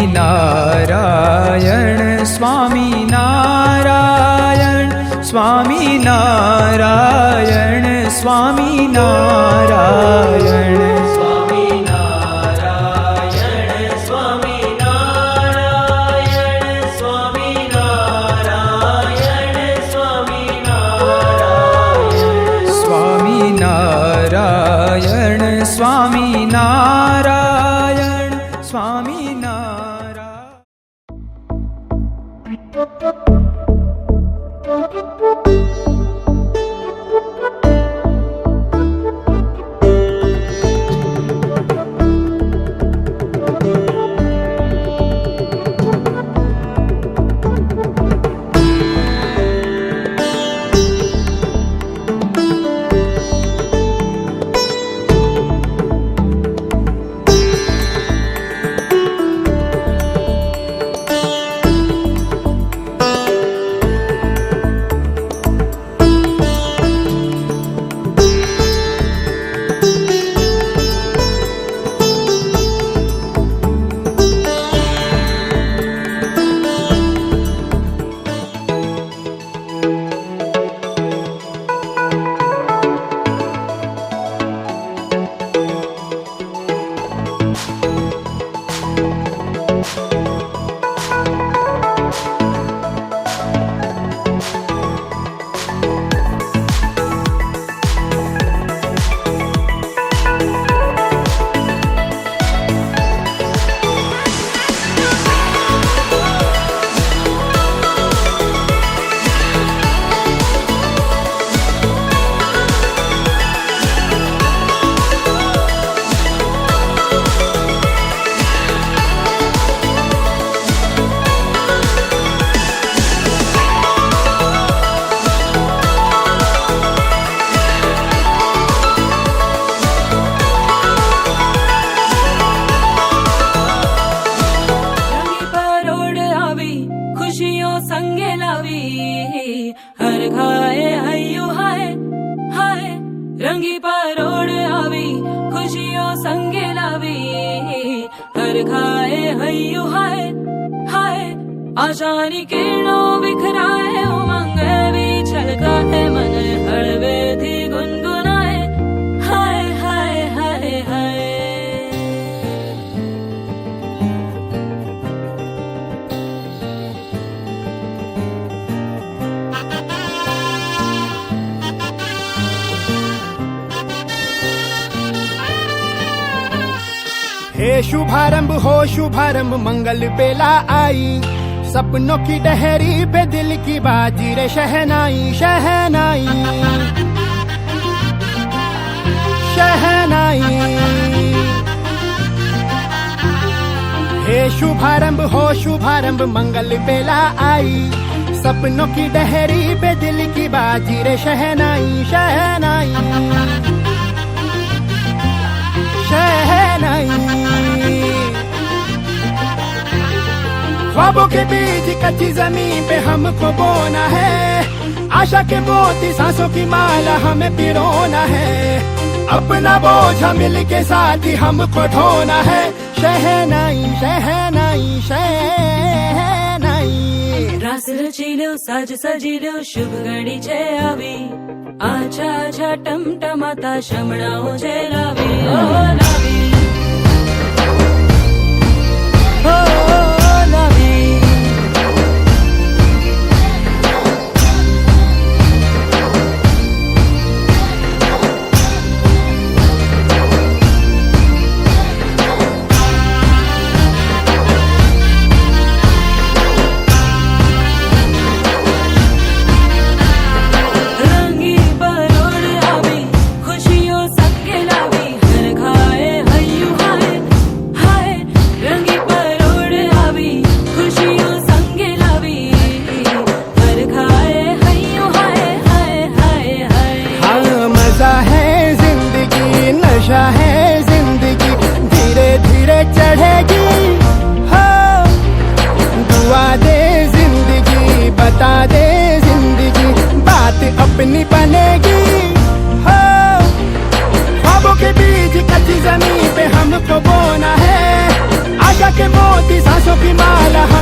સ્વામિનારાયણ સ્વામિનારાયણ સ્વામિનારાયણ સ્વામિનારાયણ સ્વામિનારાયણ સ્વામિનારાયણ રંગી પરોડ આવી ખુશીઓ સંગે લાવી હર ખાએ હૈયું હાય હાય આશાની કિરણો વિખરાય ઉમંગ એવી છલકાય મન હળવેથી ગુનગુનાય હાય હાય હાય હાય हे शुभारंभ हो शुभारंभ मंगल बेला आई सपनों की डहरी पे दिल की बाजी रे शहनाई शहनाई शहनाई हे शुभारंभ हो शुभारंभ मंगल बेला आई सपनों की डहरी पे दिल की बाजी रे शहनाई शहनाई शहनाई ख्वाबों के बीज कच्ची जमीन पे हमको बोना है आशा के मोती सांसों की माला हमें पिरोना है अपना बोझ मिल के साथ ही हमको ढोना है शहनाई शहनाई शहनाई રાસ રચી લ્યો સાજ સજી લ્યો શુભ ઘડી છે આવી આછા આછા ટમટમાતા શમણાઓ છે લાવી ઓ લાવી ઓ લાવી रंगी परोड़ आवी खुशियों संगे लावी हर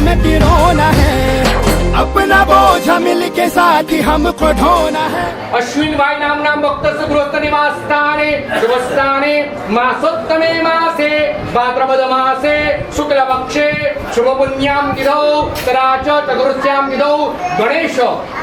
हमें पिरोना है अपना बोझ मिल के साथ ही हमको ढोना है अश्विनभाई नामना भक्तस्य गृहस्थ निवासस्थाने शुभस्थाने मासोत्तमे मासे भाद्रपद मासे शुक्ल पक्षे शुभ पुण्यां तिथौ तथा च चतुर्थ्यां तिथौ गणेश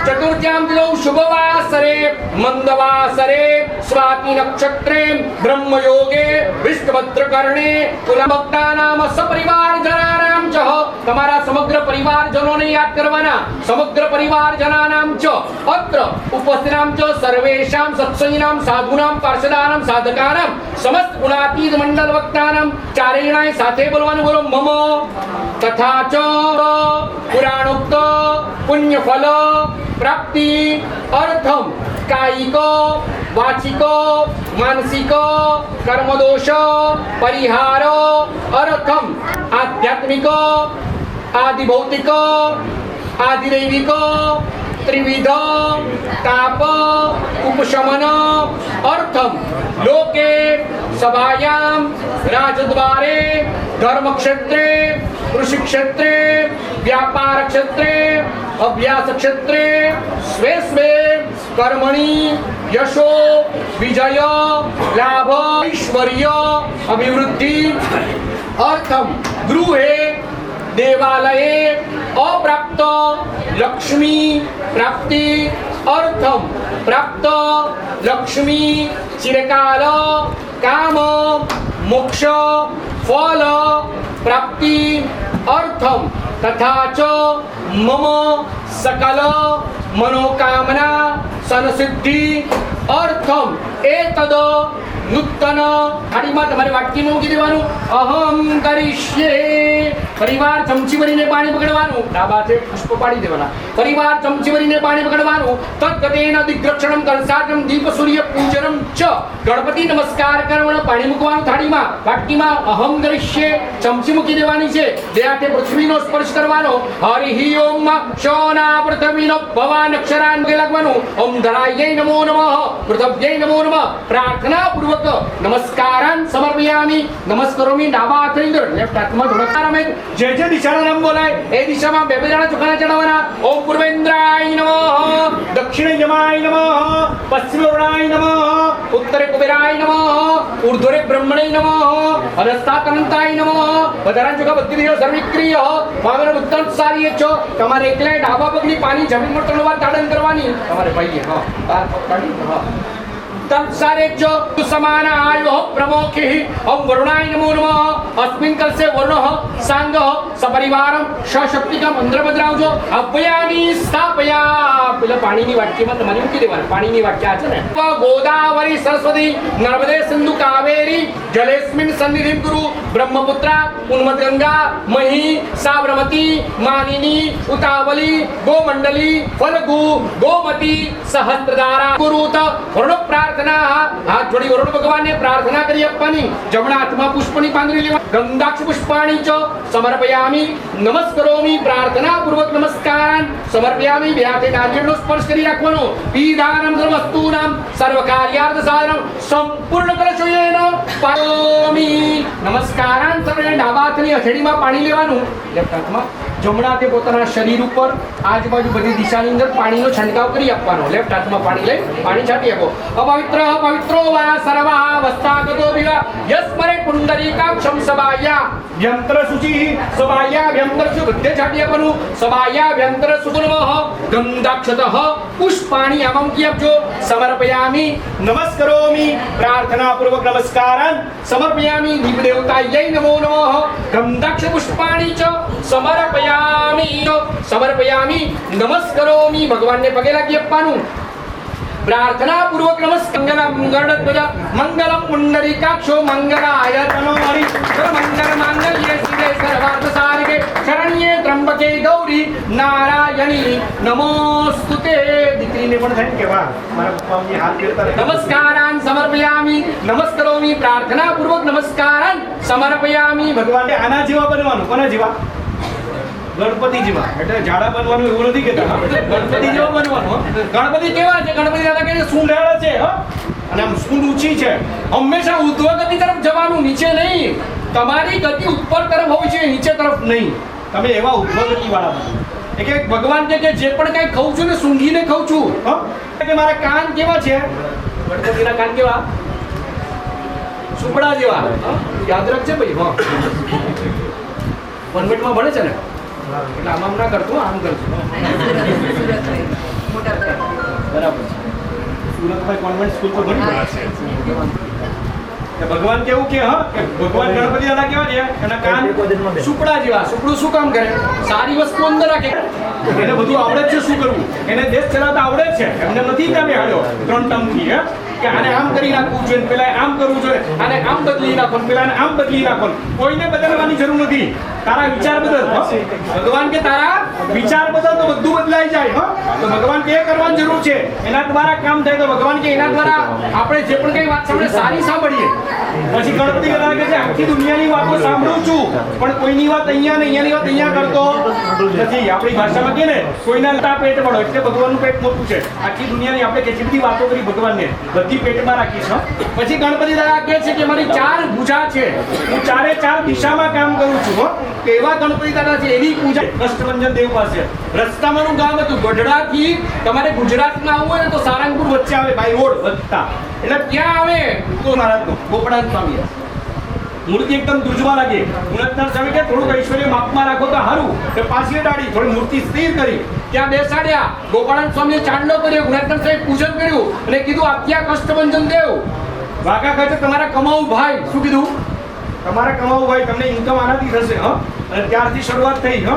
चतुर्थ्यां तिथौ शुभवासरे मंदवासरे स्वाति नक्षत्रे ब्रह्मयोगे विष्णुभद्रकर्णे कुलभक्तानाम सपरिवार जनानां च તમારા સમગ્ર પરિવારજનોને યાદ કરવાના સમગ્ર પરિવારજનાનામ ચ અત્ર ઉપસ્થિતાનામ ચ સર્વેષાં સત્સંગીનામ સાધુનામ પાર્ષદાનામ સાધકાનામ સમસ્ત ગુણાતીત મંડળ વક્તાનામ ચારેયણાય સાથે બોલવાનું બોલો મમ તથા ચ પુરાણોક્ત પુણ્યફલ પ્રાપ્તિ અર્થમ કાયિક વાચિક માનસિક કર્મદોષ પરિહાર અર્થમ આધ્યાત્મિક आदि भौतिक आदि दैविक त्रिविध ताप उपशमन अर्थम लोके सभायां राजद्वारे धर्म क्षेत्रे कृषि क्षेत्रे व्यापार क्षेत्रे अभ्यास क्षेत्रे स्वे स्वे कर्मणि यशो विजय लाभ ऐश्वर्य अभिवृद्धि अर्थम गृहे देवालये अप्राप्त लक्ष्मी प्राप्ति अर्थम प्राप्त लक्ष्मी चिरकाल काम मोक्ष फल प्राप्ति अर्थम तथा च मम सकल मनोकामना संसिद्धि अर्थम एतद नूतन થાળીમાં તમારે વાટકીમાં મૂકી દેવાનું અહમ કરીશ્યે પરિવાર ચમચી ભરીને પાણી પકડવાનું ડાબા હાથે પુષ્પ પાડી દેવાના પરિવાર ચમચી ભરીને પાણી પકડવાનું તત્ગતેન દિગ્રક્ષણમ કલસાજમ દીપ સૂર્ય પૂજનમ ચ ગણપતિ નમસ્કાર કરવાનો પાણી મૂકવાનું થાળીમાં વાટકીમાં અહમ કરીશ્યે ચમચી મૂકી દેવાની છે બે હાથે પૃથ્વીનો સ્પર્શ કરવાનો હરિ ઓમ શોના પૃથ્વીનો ભવાન અક્ષરાન કે લાગવાનું ઓમ ધરાય નમો નમઃ પૃથ્વ્યય નમો નમઃ પ્રાર્થના પૂર્વક નમસ્કારાન સમર્પયામિ નમસ્કારોમી ડાબા હાથે અંદર લેફ્ટ હાથમાં ધોળકારામે જે દિશાનું નામ બોલાય એ દિશામાં બે બે જણા ચોખાના ચડાવવાના ઓમ પૂર્વેન્દ્રાય નમઃ દક્ષિણે યમાય નમઃ પશ્ચિમે વરુણાય નમઃ ઉત્તરે કુબેરાય નમઃ ઊર્ધ્વરે બ્રહ્મણે નમઃ અધસ્તાત અનંતાય નમઃ વધારાના ચોખા બધી દિશા સર્વિક્રિય ભાવેનો ઉત્તર સારી છો તમારે એકલા ડાબા પગની પાણી જમીનમાં 3 વાર તાડન કરવાની તમારે ભાઈએ હા કાઢી तत्सारे च समान आयो प्रमोखि ओम वरुणाय नमो नमः अस्मिन् कलसे वरुणः सांगः सपरिवारं सशक्तिका मंत्र बदरावજો અભયાની સ્થાપયા પેલા પાણીની વાટકીમાં તમારે મૂકી દેવાનું પાણીની વાટકી આ છે ને ગોદાવરી સરસ્વતી નર્મદે સિંધુ કાવેરી જલેસ્મિન સન્નિધિં ગુરુ બ્રહ્મપુત્રા ઉન્મદગંગા મહી સાબરમતી માનિની ઉતાવલી ગોમંડલી ફલગુ ગોમતી સહસ્ત્રધારા ગુરુત વરુણ प्रार्थना हाथ जोड़ी वरुण भगवान ने प्रार्थना करी अपनी जमणा हाथમાં પુષ્પની પાંદડી લેવા ગંધાક્ષ પુષ્પાણી ચ સમર્પયામિ નમસ્કરોમિ પ્રાર્થના પૂર્વક નમસ્કારાન સમર્પયામિ બે હાથે નારિયેળનો સ્પર્શ કરી રાખવાનો પીધાનમ સર્વસ્તુનામ સર્વકાર્યાર્થ સાધનમ સંપૂર્ણ કલશોયેન પાયોમિ નમસ્કારાન સર્વે ડાબા હાથની હથેળીમાં પાણી લેવાનું લેફ્ટ હાથમાં જમણા હાથે પોતાના શરીર ઉપર આજુબાજુ બધી દિશાની અંદર પાણીનો છંટકાવ કરી આપવાનો લેફ્ટ હાથમાં પાણી લઈ પાણી છાંટી આપો અપવિત્ર પવિત્રો વા સર્વા વસ્તાગતો વિવા યસ્મરે પુંડરીકાક્ષમ સબાયા વ્યંત્ર શુચિ સબાયા વ્યંત્ર શુ બધે છાંટી આપવાનું સબાયા વ્યંત્ર સુગુણમઃ ગંધાક્ષતઃ પુષ્પાણી આમાં મૂકી આપજો સમર્પયામિ નમસ્કરોમિ પ્રાર્થના પૂર્વક નમસ્કારાન સમર્પયામિ દીપ દેવતાય નમો નમઃ ગંધાક્ષ પુષ્પાણી ચ સમર્પયામિ નમસ્કરોમિ ભગવાનને પગે લાગી આપવાનું प्रार्थना पूर्वक नमस्कार मंगल मंगलम पुंडरीकाक्षो मंगलाय तनोहरि मंगल मांगल्ये शिवे सर्वार्थ साधिके शरण्ये त्र्यंबके गौरी नारायणी नमोस्तुते દીકરીને પણ થાય કે વાહ મારા પપ્પાની હાથ ફેરતા નમસ્કારાન સમર્પયામિ નમસ્કરોમિ પ્રાર્થના પૂર્વક નમસ્કારાન સમર્પયામિ ભગવાનને આના જેવા બનવાનું કોના જેવા ગણપતિ જેવા એટલે જાડા બનવાનું એવું નથી કહેતા ગણપતિ જેવા બનવાનું ગણપતિ કેવા છે ગણપતિ દાદા કે સુંઢાળા છે અને આમ સૂંઢ ઊંચી છે હંમેશા ઉધ્વ ગતિ તરફ જવાનું નીચે નહીં તમારી ગતિ ઉપર તરફ હોવી જોઈએ નીચે તરફ નહીં તમે એવા ઉદ્ધવગતિ વાળા બનો. એ કે ભગવાન કે જે પણ કઈ ખાઉં છું ને સૂંઘીને ખાઉં છું. હો? કે મારા કાન કેવા છે? ગણપતિના કાન કેવા? સુપડા જેવા. યાદ રાખજે ભાઈ. હા, કોન્વેન્ટમાં ભણે છે ને એટલે આમ ના કરતું, આમ કરજો. બરાબર છે. સુરતભાઈ કોન્વેન્ટ સ્કૂલ પર ભણી ભગવાન કેવું કે હા કે ભગવાન ગણપતિ દાદા કેવા છે? એના કાન સુપડા જેવા. સુપડું શું કામ કરે? સારી વસ્તુ અંદર રાખે. એને બધું આવડે જ છે શું કરવું. એને દેશ ચલાવતા આવડે જ છે. એમને નથી કે અમે હાલ્યો 3 ટર્મથી હે કે આને આમ કરી નાખવું જોઈએ, પેલા આમ કરવું જોઈએ, આને આમ બદલી નાખો, પેલાને આમ બદલી નાખો. કોઈને બદલવાની જરૂર નથી. તારા વિચાર બદલ. હો? ભગવાન કે તારા વિચાર બદલ તો બધું બદલાઈ જાય. હો? તો ભગવાન કે એ કરવાની જરૂર છે. એના દ્વારા કામ થાય તો ભગવાન કે એના દ્વારા આપણે જે પણ કઈ વાત સાંભળે સારી સાંભળીએ. પછી ગણપતિ દાદા કે છે આખી દુનિયાની વાતો સાંભળું છું પણ કોઈની વાત અહીંયા ને અહીંયાની વાત અહીંયા કરતો નથી. આપણી ભાષામાં કે ને કોઈના લટા પેટ વળો એટલે ભગવાનનું પેટ મોટું છે. આખી દુનિયાની આપણે કેટલી બધી વાતો કરી ભગવાનને બધી પેટમાં રાખીશ. હો? પછી ગણપતિ દાદા કહે છે કે મારી 4 ભુજા છે, હું 4 દિશામાં કામ કરું છું. હો? એવા ગણપતિ દાદા છે. એની પૂજા કષ્ટભંજન દેવ પાસે રસ્તામાંનું ગામ હતું ગઢડાથી. તમારે ગુજરાતમાં આવવું હોય ને તો સારંગપુર વચ્ચે આવે બાય રોડ વધતા એટલે ક્યાં આવે તો મહારાજનું ગોપડાન સ્વામી. મૂર્તિ એકદમ દુજવા લાગે. ગુણતનાથ સ્વામી કે થોડુંક ઐશ્વર્ય માપમાં રાખો તો સારું. તો પાછી ડાળી થોડી મૂર્તિ સ્થિર કરી ત્યાં બેસાડ્યા. ગોપાળાન સ્વામીએ ચાંદલો કર્યો, ગુણાત્મક સાહેબ પૂજન કર્યું અને કીધું આખ્યા કષ્ટભંજન દેવ વાઘા ખાતે તમારા કમાવું ભાઈ. શું કીધું? તમારે કમાવું ભાઈ, તમને ઇન્કમ આનાથી થશે. હ અને ત્યારથી શરૂઆત થઈ. હ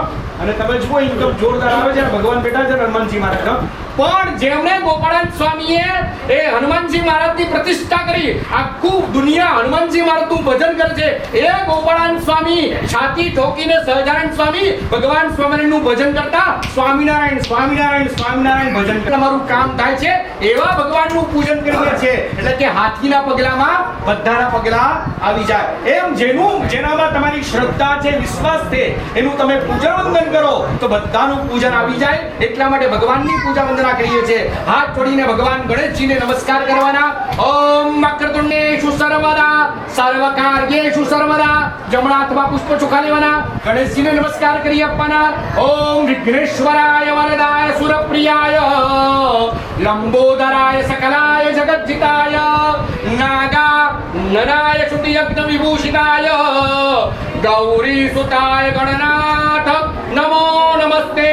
અને તમે જુઓ ઇન્કમ જોરદાર આવે છે. ભગવાન બેઠા છે હનુમાનજી મહારાજ. પણ જેમણે ગોપાળાન સ્વામીએ એ હનુમાનજી મહારાજની પ્રતિષ્ઠા કરી, આખું દુનિયા હનુમાનજી મહારાજનું ભજન કરે છે. એ ગોપાળાન સ્વામી છાતી ઠોકીને સહજાનંદ સ્વામી ભગવાન સ્વામિનારાયણનું ભજન કરતા સ્વામિનારાયણ સ્વામિનારાયણ સ્વામિનારાયણ ભજન તમારું કામ થાય છે. એવા ભગવાનનું પૂજન કરીએ છે એટલે કે હાથીના પગલામાં બધાના પગલા આવી જાય. એમ જેનામાં તમારી શ્રદ્ધા છે, વિશ્વાસ છે, એનું તમે પૂજન વંદન કરો તો બધાનું પૂજન આવી જાય. એટલા માટે ભગવાનની પૂજા વંદના કરીએ છીએ. હાથ જોડીને ભગવાન ગણેશજીને નમસ્કાર કરવાના. ઓમ વક્રતુંડેષુ સર્વદા સર્વકાર્યેષુ સર્વદા. જમણા હાથમાં પુષ્પ ચોખા લેવાના. ગણેશજીને નમસ્કાર કરી આપવાના. ઓમ વિઘ્નેશ્વરાય વરદાય સુરપ્રિયાય લંબોદરાય સકલાય જગज्जिताय નાગા નનાય શુતિ યજ્ઞ વિભૂષિતાય ગૌરી સુતાય ગણનાથ નમો નમસ્તે.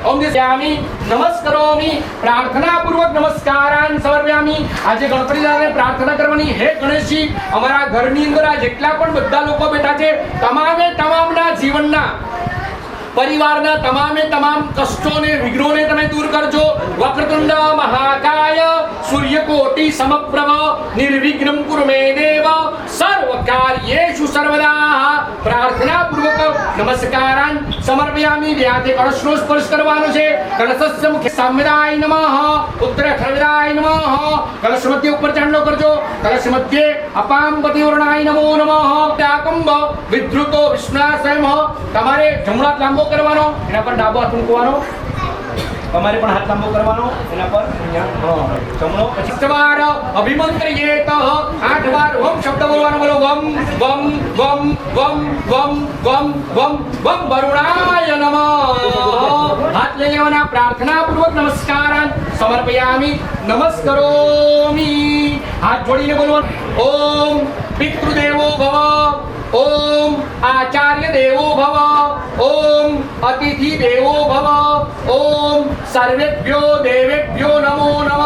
ઓમ દિશ્યામી નમસ્કરોમિ પ્રાર્થના પૂર્વક નમસ્કારાન સમર્પયામિ. આજે ગણપતિ દાદાને પ્રાર્થના કરવાની. હે ગણેશજી, અમારા ઘરની અંદર આ જેટલા પણ બધા લોકો બેઠા છે તમામે તમામના જીવનના પરિવારના તમામ કષ્ટોને વિઘ્નોને તમે દૂર કરજો. વક્રતુંડ મહાકાય સૂર્યકોટિ સમપ્રભ નિર્વિઘ્નમ કુરુ મે દેવ સર્વકાર્યેષુ સર્વદા. પ્રાર્થના પૂર્વક નમસ્કારાન સમર્પયામિ. વ્યાતે કળશનો સ્પર્શ કરવાનો છે. કળશસ્ય મુખે સામ્યદાય નમઃ ઉત્તર ખરવિદાય નમઃ. કળશ મધ્ય ઉપર ચાંદલો કરજો. કળશ મધ્યે અપામ પતિવર્ણાય નમો નમઃ. ત્યાકંબ વિધૃતો વિષ્ણા સ્વયં. તમારે જમણા લાંબો કરવાનો, એના પર ડાબો હાથ મૂકવાનો. તમારે પણ હાથ લાંબો કરવાનો એના પર જમણો. પછી સવાર અભિમંત્રિયેત 8 વાર ઓમ શબ્દ બોલવાનો. બોલો વમ વમ વમ વમ વમ વમ વમ વમ વરુણાય નમઃ. હાથ લઈ લેવાના. પ્રાર્થના પૂર્વક નમસ્કારાન સમર્પયામિ નમસ્કરોમિ. હાથ જોડીને બોલવાનું. ઓમ પિતૃદેવો ભવ, ઓમ આચાર્ય દેવો ભવ, ઓમ અતિથિ દેવો ભવ, ઓમ સર્વેભ્યો દેવેભ્યો નમો નમઃ.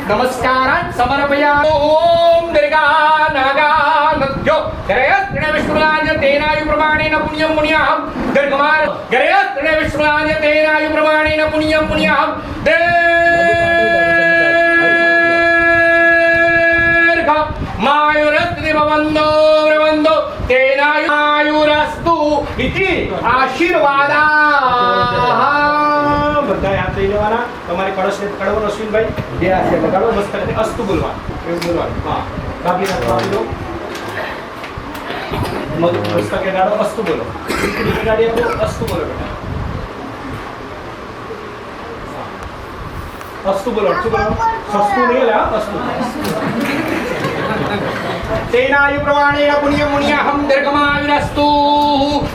નમસ્કારાન સમર્પયામિ. ઓમ દીર્ઘા નાગા નદ્યો ગરયસ્ત્રિણ વિષ્ણુરાજ તેનાયુ પ્રમાણેન પુણ્યમ પુણ્યમ દીર્ઘમાર ગરયસ્ત્રિણ વિષ્ણુરાજ તેનાયુ પ્રમાણેન પુણ્યમ પુણ્યમ દીર્ઘ માયુરસ્ત્રિ ભવંદો પ્રવંદો તેનાયુરસ્તુ ઇતિ આશીર્વાદા. બધા હાથ લઈ લેવાના. તમારે કળશને પકડવાનો અશ્વિનભાઈ. બે હાથ લગાડો. મસ્ત રીતે અસ્તુ બોલવાનું. એવું બોલવાનું. હા કાપી નાખવાનું દો. મસ્તકે ગાડો. અસ્તુ બોલો. ગાડી આપો. અસ્તુ બોલો બેટા. અસ્તુ બોલો. શું બોલો? સસ્તું નહીં લે. અસ્તુ તેના આયુ પ્રમાણે પુણ્ય મુનિયહમ દીર્ઘમાયુરસ્તુ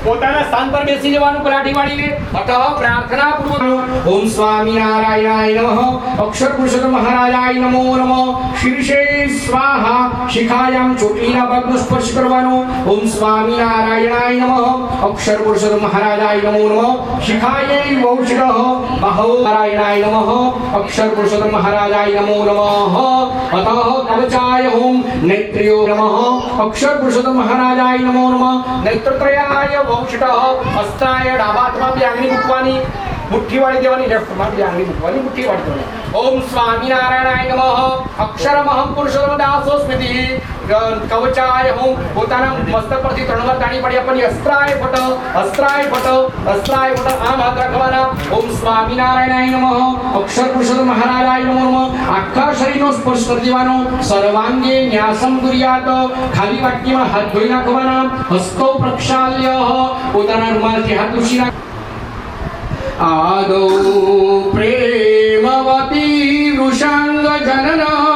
પોતાના સ્થાન પર બેસી જવાનું પલાઠી વાળીને અતઃ પ્રાર્થના પૂર્વક ઓમ સ્વામિનારાયણાય નમઃ અક્ષર પુરુષોત્તમ મહારાજાય નમો નમઃ શીર્ષે સ્વાહા શિખાયામ ચોટીના ભાગનો સ્પર્શ કરવાનો ઓમ સ્વામિનારાયણાય નમઃ અક્ષર પુરુષોત્તમ મહારાજાય નમો નમઃ શિખાયૈ વૌષિકઃ બાહો નારાયણાય નમઃ અક્ષર પુરુષોત્તમ મહારાજાય નમો નમઃ અતઃ કવચાય ઓમ નેત્ર્યો નમઃ અક્ષર પુરુષોત્તમ મહારાજાય નમો નમઃ નેત્રત્રયાય વૌષિકઃ હસ્તાય ડાબા હાથમાં બી આંગળી મૂકવાની મુઠ્ઠી વાળી દેવાની લેફ્ટમાં બી આંગળી મૂકવાની મુઠ્ઠી વાળી દેવાની ઓમ સ્વામિનારાયણાય નમઃ અક્ષરમહં પુરુષોત્તમ દાસોસ્મિતિ કવચાય હું પોતાના મસ્તક પરથી ત્રણ વાર તાળી પાડી આપવાની અસ્ત્રાય ફટ આમ હાથ રાખવાના ઓમ સ્વામિનારાયણાય નમઃ અક્ષર પુરુષોત્તમ મહારાજાય નમો નમઃ આખા શરીરનો સ્પર્શ કરી દેવાનો સર્વાંગે ન્યાસમ કુર્યાત ખાલી વાટકીમાં હાથ ધોઈ નાખવાના હસ્તો પ્રક્ષાલ્ય પોતાના રૂમાલથી હાથ લૂછી નાખ આદૌ પ્રેમવતી વૃષાંગ જનના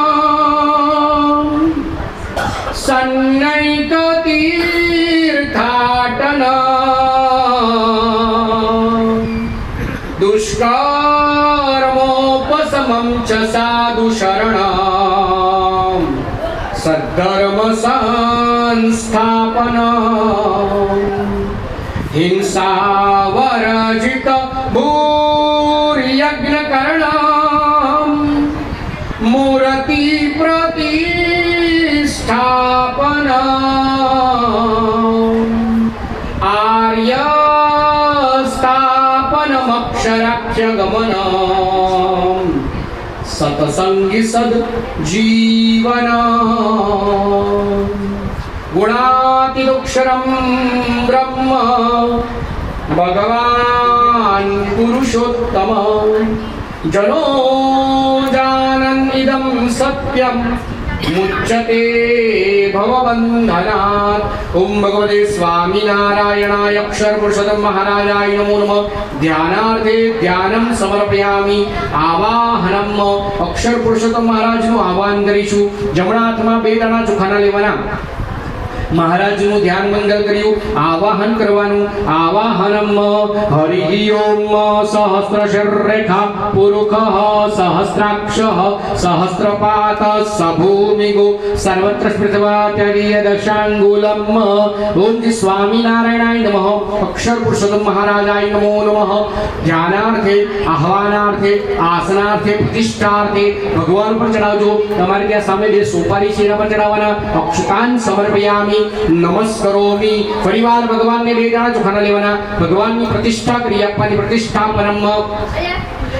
સન્નૈક તીર્થાટન દુષ્કર્મોપશમં ચ સાધુ શરણં સદ્ધર્મ સંસ્થાપન हिंसावरजित भूर्यज्ञकरणं मूर्ति प्रतिष्ठापन आर्य स्थापनमक्षराख्य गमनं सतसंगी सद जीवन गुणातिदुक्षरं ब्रह्म भगवान् पुरुषोत्तम जनो जानन्निदं सत्यं मुच्यते भवबन्धनात् ओम भगवते स्वामिनारायणाय अक्षर पुरुषोत्तम महाराजाय नमो नमः ध्यानार्थे ध्यानं समर्पयामि आवाहनम अक्षर पुरुषोत्तम महाराजનું આવાહન કરીશું જમણા હાથમાં બે દાણા ચોખાના લેવાના મહારાજનું ધ્યાન મંગલ કર્યું આવાહન કરવાનું આવાહનમ હરિ ઓમ સહસ્રશિરરેખા પુરુષ સહસ્રાક્ષ સહસ્રપાત સભૂમિગો સર્વત્ર સ્મૃતવાત્યરીય દશાંગુલમ ઓમ સ્વામિનારાયણાય નમઃ અક્ષર પુરુષોત્તમ મહારાજાય નમો નમઃ ધ્યાનાર્થે આહવાનાર્થે આસનાર્થે પ્રતિષ્ઠાર્થે ભગવાન પર ચડાવજો તમારે ત્યાં સામે બે સોપારી છે એના પર ચડાવવાના અક્ષતાન સમર્પયામિ નમસ્કરોમિ ફરીવાર ભગવાનને બે દાણા ચોખાના લેવાના ભગવાનની પ્રતિષ્ઠા કરી આપવાની પ્રતિષ્ઠાપનમ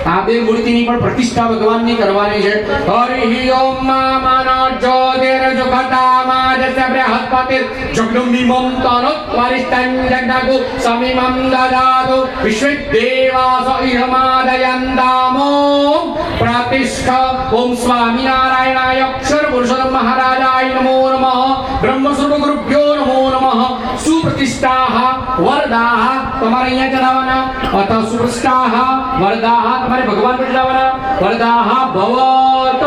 આ બે મૂર્તિની પણ પ્રતિષ્ઠા ભગવાનની કરવાની છે હરિ ઓમ માનો જ્યોતિર જગતા જસ્ય બૃહસ્પતિર જગદંબિમં તનોત્વરિષ્ટં જગદાગુ સમિમં દદાતુ વિશ્વદેવાસ ઇહમાદયંતામો પ્રતિષ્ઠા ઓમ સ્વામિનારાયણાય અક્ષર પુરુષોત્તમ મહારાજાય નમો નમઃ બ્રહ્મસ્વરૂપ ગુરુભ્યો નમો નમઃ સુપ્રતિષ્ઠાઃ વરદાઃ તમારે અહીંયા ચડાવવાના અથ સુપ્રતિષ્ઠાઃ વરદાઃ તમારે ભગવાન પર ચડાવવાના વરદાઃ ભવત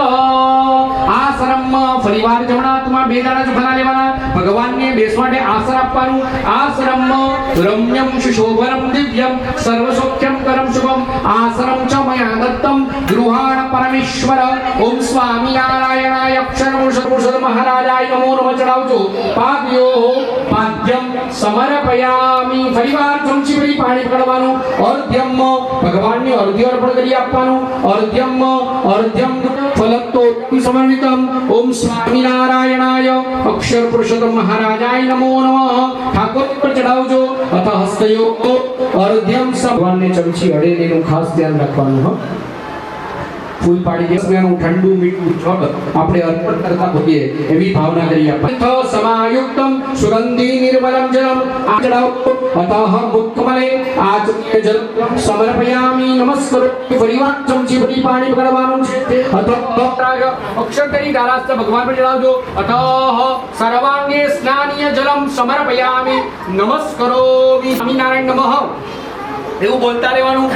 આશ્રમ ફરીવાર જમણા હાથમાં બે દાણા ચોખાના લેવાના ભગવાનને બેસવા માટે આસન આપવાનું આશ્રમ રમ્યમ સુશોભનમ દિવ્યમ સર્વસૌખ્યમ કરમ શુભમ આશ્રમ ચ મયા દત્તમ ગૃહાણ પરમેશ્વર ઓમ સ્વામિનારાયણાય અક્ષર પુરુષોત્તમ મહારાજાય નમો નમઃ ચડાવજો પાદ્યો પાદ્યમ સમર્પયામિ ફરીવાર ચમચી ભરી પાણી પકડવાનું અર્ધ્યમ ભગવાનને અર્ધ્ય અર્પણ કરી આપવાનું અર્ધ્યમ ફલતો સમર્પિતમ ઓમ સ્વામિનારાયણાય અક્ષર પુરુષોત્તમ મહારાજાય નમો નમઃ ઠાકોર પર ચડાવજો અથ હસ્તયો અર્ધ્યમ ભગવાનને ચમચી અડે તેનું ખાસ ધ્યાન રાખવાનું હો ફૂલ પાડી દેવાનું ઠંડુ મીઠું જળ આપણે અર્પણ કરતા હોઈએ એવી ભાવના કરી આપણે સમાયુક્તમ સુગંધી નિર્મલમ જલમ આચડાવ અતઃ મુક્તમલે આચમ્ય જલ સમર્પયામિ નમસ્કાર ફરીવાર ચમચી ભરી પાણી પકડવાનું છે અતઃ અક્ષર કરી દારાસ્ત ભગવાન પર ચડાવજો અતઃ સર્વાંગે સ્નાનીય જલમ સમર્પયામિ નમસ્કારોમિ સ્વામિનારાયણ નમઃ એવું બોલતા રહેવાનું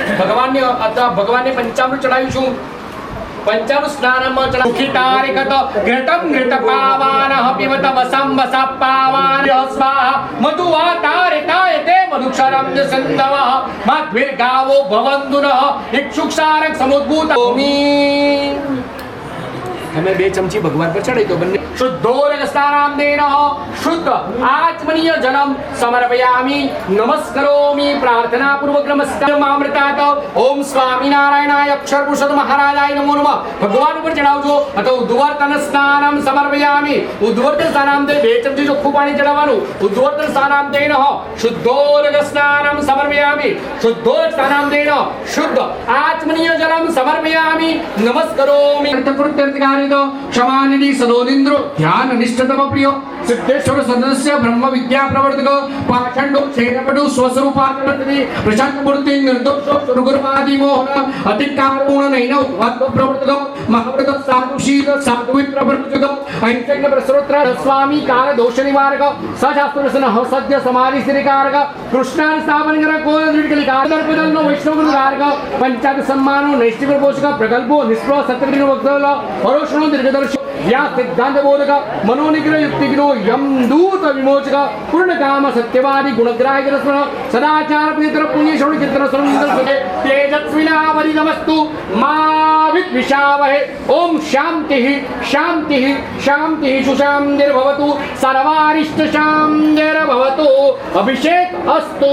ભગવાનને પંચામૃત ચડાવીશું પંચાનું સ્નાનમ ચુખિતારિકત ઘૃતમ ઘૃતપાવાનઃ પિબત વસં વસપાવાન સ્વાહા મધુવાતારિતાય તે મધુક્ષરમ સંદવ માધ્વિર્ગાવો ભવન્તુનઃ ઇક્ષુક્ષારક સમુદ્ભૂતોમી અમે 2 ચમચી ભગવાન પર ચડાઈ તો બંને શુદ્ધોરગ સ્નાનામ દેન શુદ્ધ આચમનીય જલમ સમર્પયામિ નમસ્કરોમિ પ્રાર્થના પૂર્વક નમસ્કારમામૃતાત ઓમ સ્વામિનારાયણાય અક્ષર પુરુષોત્તમ મહારાજાય નમો નમઃ ભગવાન ઉપર ચડાવજો અતો ઉદ્વર્તન સ્નાનમ સમર્પયામિ ઉદ્વર્તન સ્નાનામ દે 2 ચમચી ચોખ્ખું પાણી ચડાવવાનું ઉદ્વર્તન સ્નાનામ દેન શુદ્ધોરગ સ્નાનમ સમર્પયામિ શુદ્ધોરગ સ્નાનામ દેન શુદ્ધ આચમનીય જલમ સમર્પયામિ નમસ્કરોમિ કૃત્યર્થકારિતો ક્ષમાનિધિ સદોનિન્દ્રો ध्यान निष्ठतम प्रिय सिद्धेश्वर सदस्य ब्रह्म विद्या प्रवर्तक पाषंडो क्षेत्रपटु स्वस्वरूपात्मति प्रशांत मूर्ति निर्दोष सुरगुरुपादि मोहन अतिकारुण नैन उद्भव प्रवर्तक महाव्रत साधुशील साधुवित प्रवर्तक ऐचन्य प्रसरोत्र स्वामी काल दोष निवारक सशास्त्रसन सद्य समाधि श्रीकारक कृष्णान स्थापन कर कोल दृढ़ दर्पदल वैष्णव गुरुकारक पंचायत सम्मानो नैष्ठिक पोषक प्रकल्पो निष्प्रो सत्यग्रह वक्तल परोषणो दीर्घदर्शी या सिद्धांत बोधक मनोनिग्रह युक्तिग्नो यम दूत विमोचक पूर्ण काम सत्यवादी गुणग्राही रत्न सदाचार पवित्र पुण्य श्रवण कीर्तन सुंदर सुखे तेजस्विनावरिगमस्तु मा विद्विषावहे ओम शांति शांति शांति सुशांतिर्भवतु सर्वारिष्ट शांतिर्भवतु अभिषेक अस्तु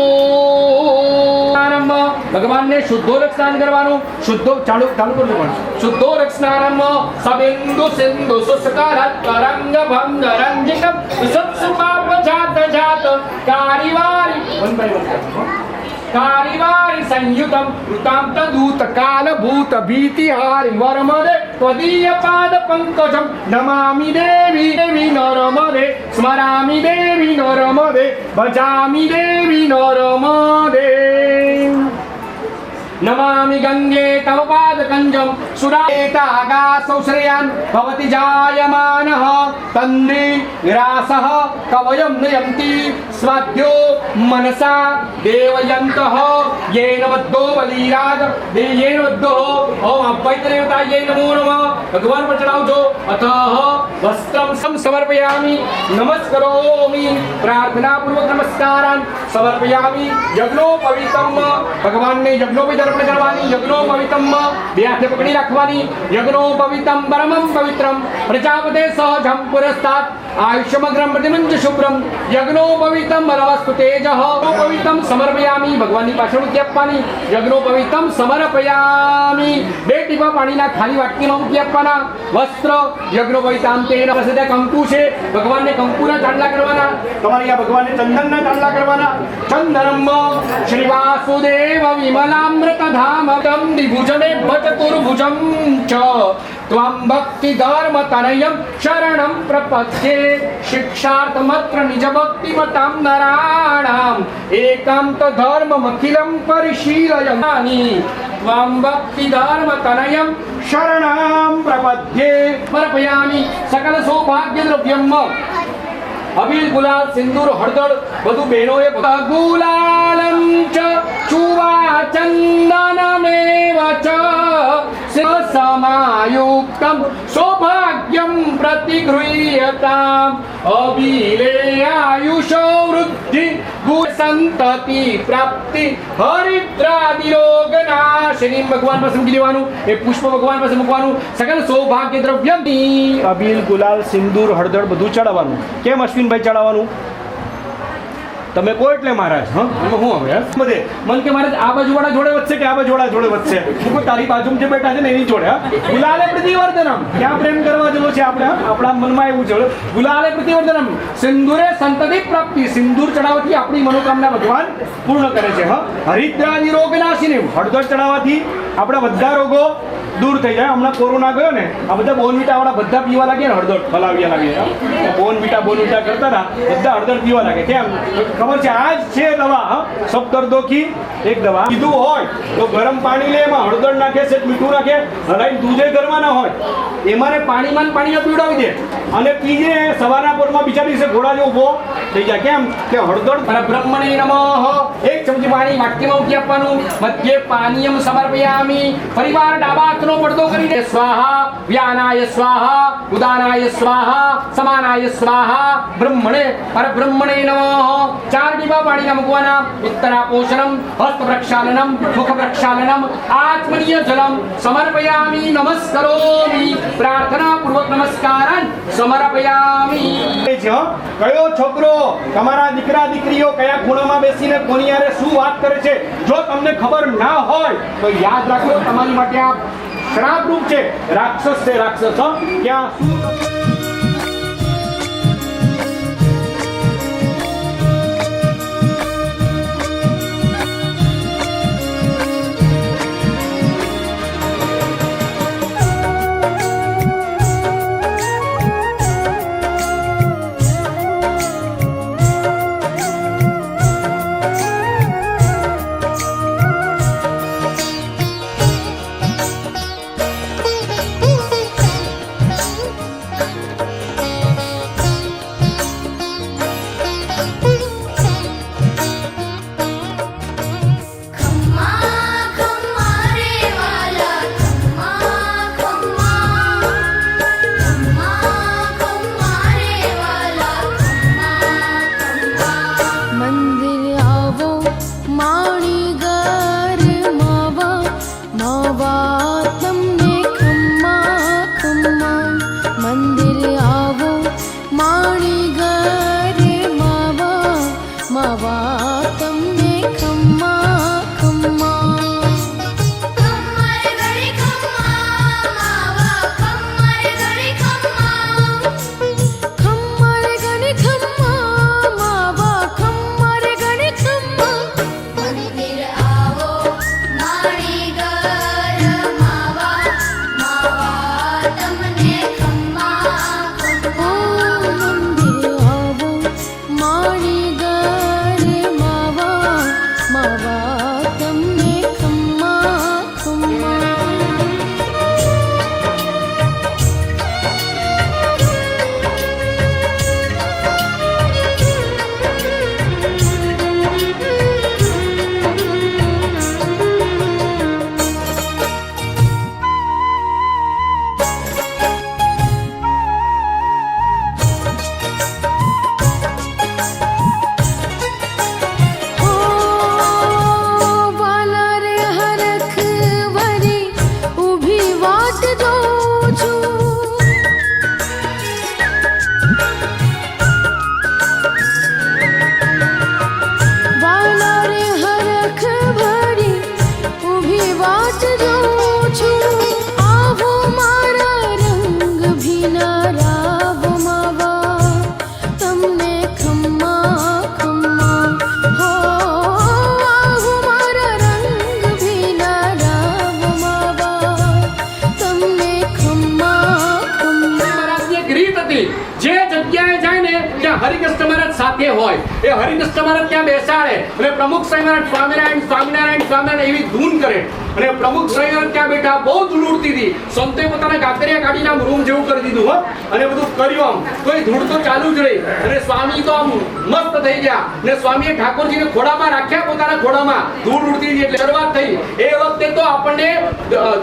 आरंभ भगवान ने शुद्धोरक स्नान करवानो शुद्धो चालू चालू कर दो शुद्धोरक स्नानम सबिंदु सिंधु सुस्कारत तरंग भंग रंजितम सत्सुपाप जात जात कारिवारी वन बाय वन कारिवारी संयुतम कृतांत दूत काल भूत भीति हारि वरमदे त्वदीय पाद पंकजम नमामि देवी देवी नरमदे स्मरामि देवी नरमदे भजामि देवी नरमदे नमामि गंगे तव पादकंजं सुराएतागासौ श्रेयान् भवति जायमानः तन्त्री रासः कवयं नयन्ति स्वाद्यो मनसा देवयन्तः येन बद्धो बलिराज येन बद्धो ओम अद्वैतदेवतायै नमो नमः भगवान पर चढ़ाओ अतः वस्त्रं समर्पयामि नमस्करोमि प्रार्थना पूर्वक नमस्कारान् समर्पयामि यज्ञोपवीतम् भगवान ने यज्ञोपवीत करवानी यज्ञोपवीतम બે હાથે પકડી રાખવાની યજ્ઞોપવીતમ પરમં પવિત્રમ પ્રજાપતે સહજમ પુરસ્તાત આયુષ્યમગ્રમ પ્રતિમંચ શુભ્રમ યજ્ઞોપવીતમ બલવસ્તુ તેજઃ પવિત્રમ સમર્પયામિ ભગવાનની પાછળ મૂકી આપવાની યજ્ઞોપવીતમ સમર્પયામિ 2 ટીપા પાણીના ખાલી વાટકીમાં મૂકી આપવાના વસ્ત્ર યજ્ઞોપવીતમ તેન પ્રસિદ્ધ કંકુ છે ભગવાનને કંકુના ચાંદલા કરવાના તમારે આ ભગવાનને ચંદનના ચાંદલા કરવાના ચંદનમ શ્રી વાસુદેવ વિમલામૃત धाम द्विभुजने चतुर्भुजं च त्वं भक्ति धर्म तनयं शरणं प्रपद्ये शिक्षार्थमत्र निज भक्तिमतां नराणाम् एकान्त धर्ममखिलं परिशीलयामि त्वं भक्ति धर्म तनयं शरणं प्रपद्ये समर्पयामि सकल सौभाग्य द्रव्यम् अबील गुलाल सिंदूर हळदर બધું બહેનોએ ગુલાલમ ચ ચુવા ચંદનમેવ ચ समायुक्तं सौभाग्यं प्रतिगृह्यताम् अबीले आयुषो वृद्धि संतति प्राप्ति हरिद्रादिरोगनाशिनी भगवान પાસે મૂકી દેવાનું એ પુષ્પ ભગવાન પાસે મૂકવાનું સકલ સૌભાગ્ય દ્રવ્યમ અબીલ ગુલાલ સિંદૂર હળદર બધું ચડાવવાનું કેમ અશ્વિનભાઈ ચડાવવાનું તમે કો એટલે મહારાજ હા હું હવે બધે મન કે મહારાજ આ બાજુવાળા જોડે વધશે કે આ બાજુવાળા જોડે વધશે હું તારી બાજુમાં જે બેઠા છે ને એની જોડે ગુલાલે પ્રતિવર્ધનમ ક્યાં પ્રેમ કરવા જેવો છે આપણે આપણા મનમાં એવું છે ગુલાલે પ્રતિવર્ધનમ સિંદૂરે સંતતિ પ્રાપ્તિ સિંદૂર ચડાવવાથી આપણી મનોકામના ભગવાન પૂર્ણ કરે છે હા હરિદ્રાદિ રોગનાશિની હળદર ચડાવવાથી આપણા બધા રોગો દૂર થઈ જાય હમણાં કોરોના ગયો ને આ બધા બોનવીટા વાળા બધા પીવા લાગે ને હળદર ફલાવ્યા લાગે બોનવીટા કરતા હતા બધા હળદર પીવા લાગે કેમ ખબર છે આ જ છે દવા સબ દર્દો કી એક દવા કીધું હોય તો ગરમ પાણી લે એમાં હળદર નાખે છે મીઠું નાખે હલાઈ દૂધે ગરમા ના હોય એમાં પાણીમાં પીવડાવી દે અને પીજે સવારના પોરમાં બીજા દિવસે ઘોડા જેવો ઊભો થઈ જાય. કેમ કે હળદર પરબ્રહ્મણે નમઃ. એક ચમચી પાણી વાટકીમાં મૂકી આપવાનું. મધ્યે પાનીયમ સમર્પયામિ. ફરીવાર ડાબા હાથનો પડદો કરીને સ્વાહા વ્યાનાય સ્વાહા ઉદાનાય સ્વાહા સમાનાય સ્વાહા બ્રહ્મણે પરબ્રહ્મણે નમઃ. 4 ટીપા પાણીના મૂકવાના. ઉત્તરાપોષણમ હસ્ત પ્રક્ષાલનમ મુખ પ્રક્ષાલનમ આત્મનીય જલમ સમર્પયામિ નમસ્કરોમિ. પ્રાર્થના પૂર્વક નમસ્કારન સમર્પયામિ. કયો છોકરો તમારા દીકરા દીકરીઓ કયા ખૂણામાં બેસીને કોની હારે શું વાત કરે છે, જો તમને ખબર ના હોય તો યાદ રાખો તમારી માટે આ શ્રાપરૂપ છે. રાક્ષસ છે, રાક્ષસ. ક્યાં શું હરિકૃષ્ણ મહારાજ સાથે હોય, એ હરિકૃષ્ણ મહારાજ ત્યાં બેસાડે અને પ્રમુખ સ્વામી મહારાજ સ્વામિનારાયણ સ્વામિનારાયણ સ્વામિનારાયણ એવી ધૂન કરે અને પ્રમુખ સ્વામી મહારાજ ત્યાં બેઠા. બહુ ધૂળ ઉડતી હતી. સંતોએ પોતાના કાકરિયા કાઢીને આમ રૂમ જેવું કરી દીધું હો અને બધું કર્યું આમ, તો એ ધૂળ તો ચાલુ જ રહી અને સ્વામી તો આમ મસ્ત થઈ ગયા અને સ્વામીએ ઠાકોરજીને ખોડામાં રાખ્યા, પોતાના ખોડામાં. ધૂળ ઉડતી હતી એટલે શરૂઆત થઈ. એ વખતે તો આપણને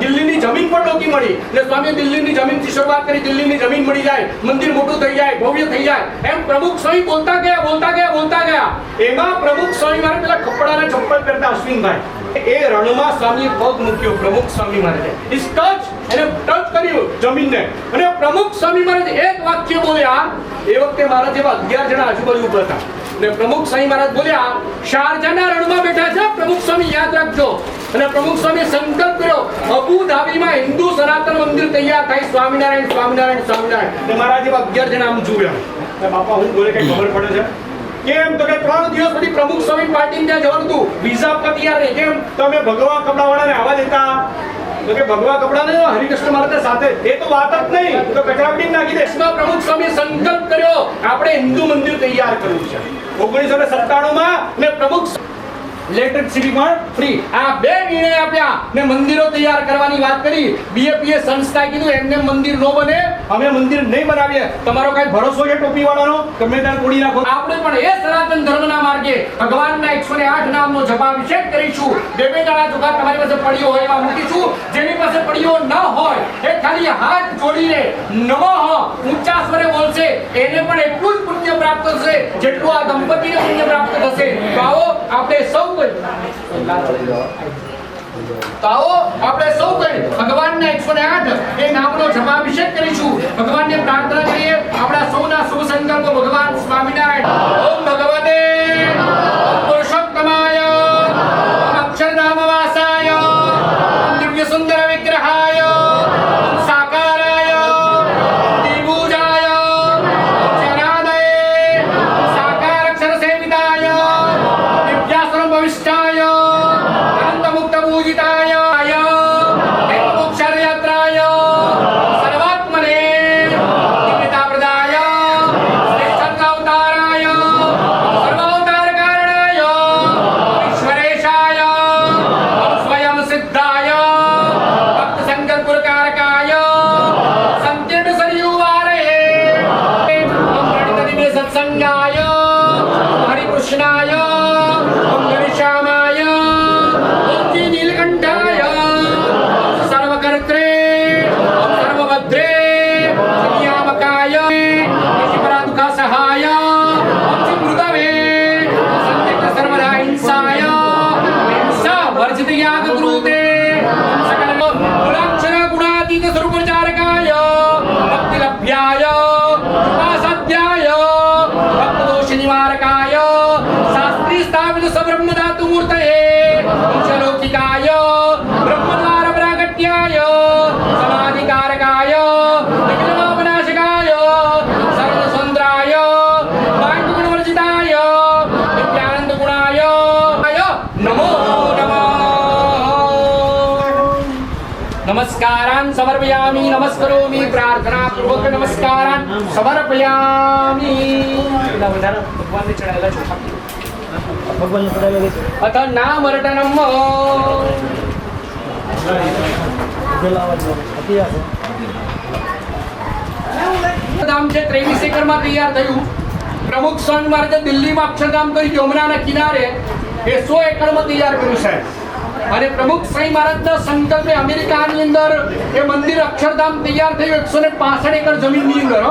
દિલ્હીની જમીન પણ નહોતી મળી એટલે સ્વામીએ દિલ્હીની જમીનથી શરૂઆત કરી. દિલ્હીની જમીન મળી જાય, મંદિર મોટું થઈ જાય, ભવ્ય થઈ જાય, એમ પ્રમુખ સ્વામી બોલતા ગયા બોલતા ગયા બોલતા ગયા. એમાં પ્રમુખ સ્વામી મારે પેલા કપડાના ચપ્પલ પહેરતા અશ્વિનભાઈ, એ રણમાં સ્વામીએ પગ મૂક્યો. પ્રમુખ સ્વામી મહારાજે એને ટચ કર્યું જમીનને અને પ્રમુખ સ્વામી મહારાજ એક વાક્ય બોલ્યા. એ વખતે મારા જેવા 11 જણા આજુબાજુ ઉભા હતા અને પ્રમુખ સ્વામી મહારાજ બોલ્યા, શારજાના રણમાં બેઠા છે પ્રમુખ સ્વામી, યાદ રાખજો. અને પ્રમુખ સ્વામીએ સંકલ્પ કર્યો, અબુધાબીમાં હિન્દુ સનાતન મંદિર તૈયાર થાય. સ્વામિનારાયણ સ્વામિનારાયણ સ્વામિનારાયણ. મારા જેવા 11 જણા આમ જોયા. બાપા હું બોલે કઈ ખબર પડે છે કેમ? તો કે 3 દિવસ પછી પ્રમુખ સ્વામી પાર્ટી ત્યાં જવાનું હતું, વિઝા આપવા તૈયાર નહીં. કેમ? તમે ભગવા કપડાવાળાને આવવા દેતા? તો કે ભગવા કપડા નહીં, હરિકૃષ્ણ મહારાજ સાથે. એ તો વાત જ નહીં, તો કચરાપટી નાખી દે. પ્રમુખ સ્વામીએ સંકલ્પ કર્યો, આપણે હિન્દુ મંદિર તૈયાર કરવું છે. 1997 માં ને પ્રમુખ ઇલેક્ટ્રિસિટી પણ ફ્રી. આ બે નિર્ણય આપ્યા ને મંદિરો તૈયાર કરવાની વાત કરી. બીએપીએ સંસ્થાએ કીધું એમને મંદિર નો બને, અમે મંદિર નહીં બનાવીએ. તમારો કઈ ભરોસો છે ટોપી વાળાનો? ગમે ત્યાં તોડી નાખો. આપણે પણ એ સનાતન ધર્મના માર્ગે ભગવાનના 108 નામનો જપાભિષેક કરીશું. બે દાડા ચોખા તમારી પાસે પડ્યો હોય એવા મૂકીશું. જેની પાસે પડ્યો ન હોય એ ખાલી હાથ જોડીને નમઃ ઊંચા સ્વરે બોલશે, એને પણ એટલું જ પુણ્ય પ્રાપ્ત થશે જેટલું આ દંપતીને પુણ્ય પ્રાપ્ત થશે. તો આવો આપણે સૌ ભગવાનના 108 એ નામનો જપાભિષેક કરીશું. ભગવાનને પ્રાર્થના કરીએ આપણા સૌના શુભ સંકલ્પ ભગવાન સ્વામિનારાયણ. ઓમ ભગવતે પુરુષોત્તમાય અક્ષરધામ વાસાય દિવ્ય સુંદર વિગ્રહાય સાકારાય દિભુજાય ચરાદય સાકાર અક્ષર સેવિતાય દિવ્યાસન ભવિષ્ઠાય અનંત મુક્ત પૂજિતાય મોક્ષાર યાત્રાય સર્વાત્મને દિવ્યતા પ્રદાય શ્રેષ્ઠ અવતારાય સર્વાવતાર કારણાય ઈશ્વરેશાય સ્વયં સિદ્ધાય ભક્ત સંકલ્પ પુરકારકાય સંતીર્ણ સરયુવારે દિવ્ય સત્સંગાય હરિકૃષ્ણાય ગણેશામાય નીલકંઠાય સર્વકર્ત્રે સર્વભદ્રે નિયામકાય નિષ્ફલા દુઃખા સહાય મૃતવે સંતિગ્ધ સર્વદા હિંસાય હિંસા વર્જિત યાગ કૃતે સકલ ગુણાક્ષર ગુણાતીત સ્વરૂપચારકાય ભક્તિ લભ્યાય ઉપાસાધ્યાય ભક્ત દોષ નિવારકાય શાસ્ત્રી સ્થાપિત સબ્રહ્મ ધાતુ મૂર્તયે લૌકિકાય બ્રહ્મદ્વાર પ્રાગટ્યાય સમાધિકારકાય વિઘ્નોપનાશકાય સર્વસુંદરાય માંગુણવર્જિતાય નિત્યાનંદ ગુણાય નમો નમઃ. નમસ્કારાન સમર્પયામિ નમસ્કરોમિ પ્રાર્થના પૂર્વક નમસ્કારાન સમર્પયામિ. ભગવાનને ચડાયેલા ચોખા અથ નામરટનમ ધામ છે 23 એકરમાં તૈયાર થયું. પ્રમુખ સ્વામી મહારાજે દિલ્હીમાં અક્ષરધામ કરી યમુનાના કિનારે એ 100 એકરમાં તૈયાર કર્યું છે. અને પ્રમુખ સ્વામી મહારાજના સંકલ્પે અમેરિકાની અંદર એ મંદિર અક્ષરધામ તૈયાર થયું 165 એકર જમીનની અંદર.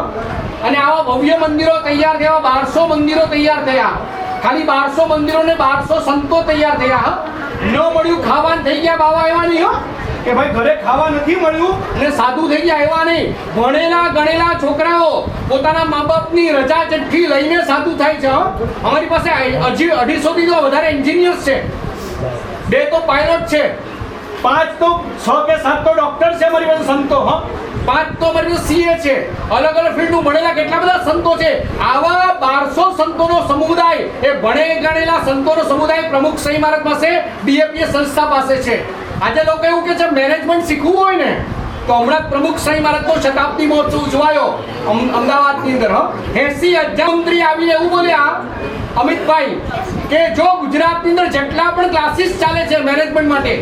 અને આવા ભવ્ય મંદિરો તૈયાર થયા, 1200 મંદિરો તૈયાર થયા. ખાલી 1200 મંદિરો ને 1200 સંતો તૈયાર થયા. ન મળ્યું ખાવાનું થઈ ગયા બાવા એવા નહીં. કે ભાઈ ઘરે ખાવા નથી મળ્યું ને સાધુ થઈ ગયા એવા નહીં. ભણેલા ગણેલા છોકરાઓ પોતાના મા બાપની રજા ચિઠ્ઠી લઈને સાધુ થાય છે. અમારી પાસે હજી 250 થી વધારે એન્જિનિયર્સ છે, 2 તો પાયલોટ છે, 5 તો 6 કે 7 તો ડોક્ટર છે અમારી પાસે સંતો. 5 તો અમારી સીએ છે. અલગ અલગ ફિલ્ડનું ભણેલા કેટલા બધા સંતો છે. આવા 1200 સંતોનો સમુદાય, એ ભણે ગણેલા સંતોનો સમુદાય પ્રમુખ સ્વામી મહારાજ પાસે બીએપીએ સંસ્થા પાસે છે. આજે લોકો એવું કે છે મેનેજમેન્ટ શીખવું હોય ને તો હમણાં પ્રમુખ સ્વામી મહારાજનો શતાબ્દી મહોત્સવ ઉજવાયો અમદાવાદની અંદર. 80,000 મંત્રી આવીને એવું બોલ્યા અમિતભાઈ કે જો ગુજરાતની અંદર જેટલા પણ ક્લાસીસ ચાલે છે મેનેજમેન્ટ માટે,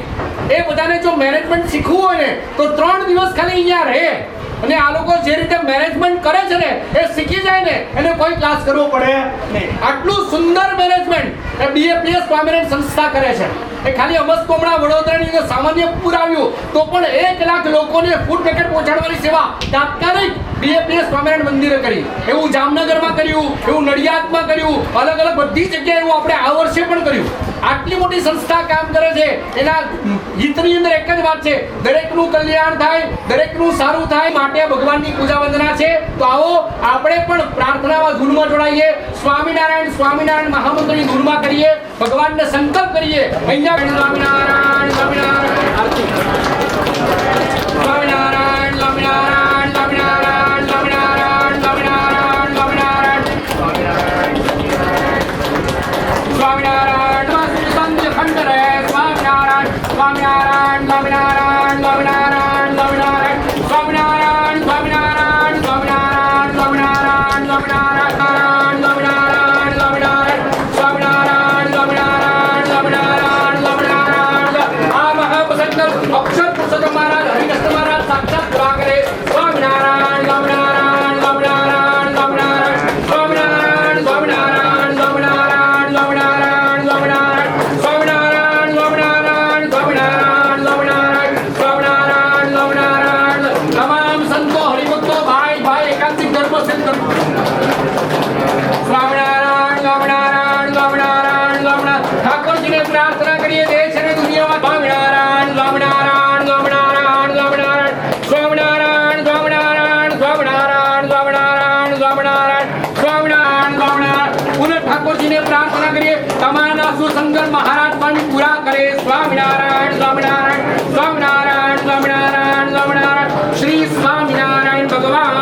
એ બધાને જો મેનેજમેન્ટ શીખવું હોય ને તો 3 દિવસ ખાલી અહીંયા રહે અને આ લોકો જે રીતે મેનેજમેન્ટ કરે છે ને એ શીખી જાય ને એને કોઈ ક્લાસ કરવો પડે નહીં. આટલું સુંદર મેનેજમેન્ટ એ બીએપીએસ સ્વામિનારાયણ સંસ્થા કરે છે. એ ખાલી અમસ્તો હમણાં વડોદરાની અંદર સામાન્ય પૂર આવ્યું તો પણ 1 લાખ લોકોને ફૂડ પેકેટ પહોંચાડવાની સેવા તાત્કાલિક બીએપીએસ સ્વામિનારાયણ મંદિરે કરી. એવું જામનગરમાં કર્યું, એવું નડિયાદમાં કર્યું, અલગ અલગ બધી જગ્યાએ એવું આપણે આ વર્ષે પણ કર્યું. આટલી મોટી સંસ્થા કામ કરે છે એના હિતની અંદર એક જ વાત છે, દરેકનું કલ્યાણ થાય, દરેકનું સારું થાય. માટે ભગવાનની પૂજા વંદના છે. તો આવો આપણે પણ પ્રાર્થનામાં ધૂનમાં જોડાઈએ, સ્વામિનારાયણ સ્વામિનારાયણ મહામંત્રની ધૂનમાં કરીએ, ભગવાનને સંકલ્પ કરીએ. અહીંયા સ્વામિનારાયણ સ્વામિનારાયણ આરતી. સ્વામિનારાયણ સ્વામિનારાયણ સ્વામિનારાયણ સ્વામિનારાયણ સ્વામિનારાયણ સ્વામિનારાયણ સ્વામિનારાયણ સંત ખંડ રહે સ્વામિનારાયણ સ્વામિનારાયણ સ્વામિનારાયણ સ્વામિનારાયણ સ્વામિનારાયણ સ્વામિનારાયણ સ્વામિનારાયણ સ્વામિનારાયણ સ્વામિનારાયણ સ્વામિનારાયણ સ્વામિનારાયણ સ્વામિનારાયણ સ્વામિનારાયણ સ્વામિનારાયણ સ્વામિનારાયણ સ્વામિનારાયણ ઠાકોરજીને પ્રાર્થના કરીએ દેશ અને દુનિયામાં સ્વામિનારાયણ સ્વામિનારાયણ સ્વામિનારાયણ સ્વામિનારાયણ સ્વામિનારાયણ સ્વામિનારાયણ સ્વામિનારાયણ સ્વામિનારાયણ સ્વામિનારાયણ સ્વામિનારાયણ પુનઃ ઠાકોરજીને પ્રાર્થના કરીએ તમારા સુસંગર મહારાજ પણ પૂરા કરે સ્વામિનારાયણ સ્વામિનારાયણ સ્વામિનારાયણ સ્વામિનારાયણ સ્વામિનારાયણ શ્રી સ્વામિનારાયણ ભગવાન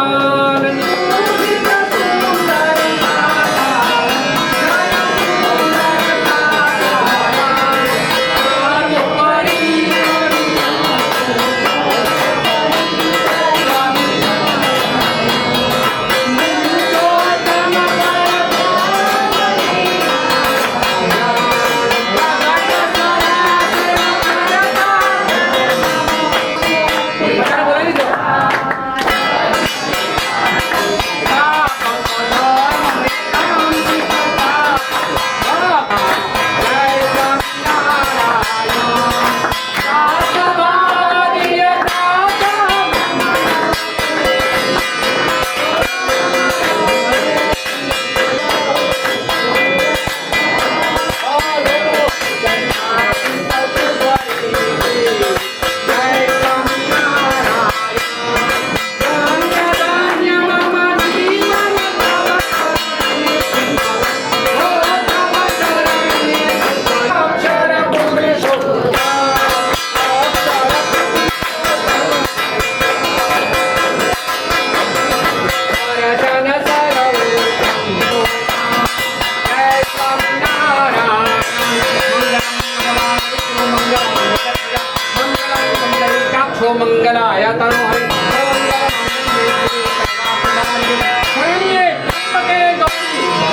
मंगलाय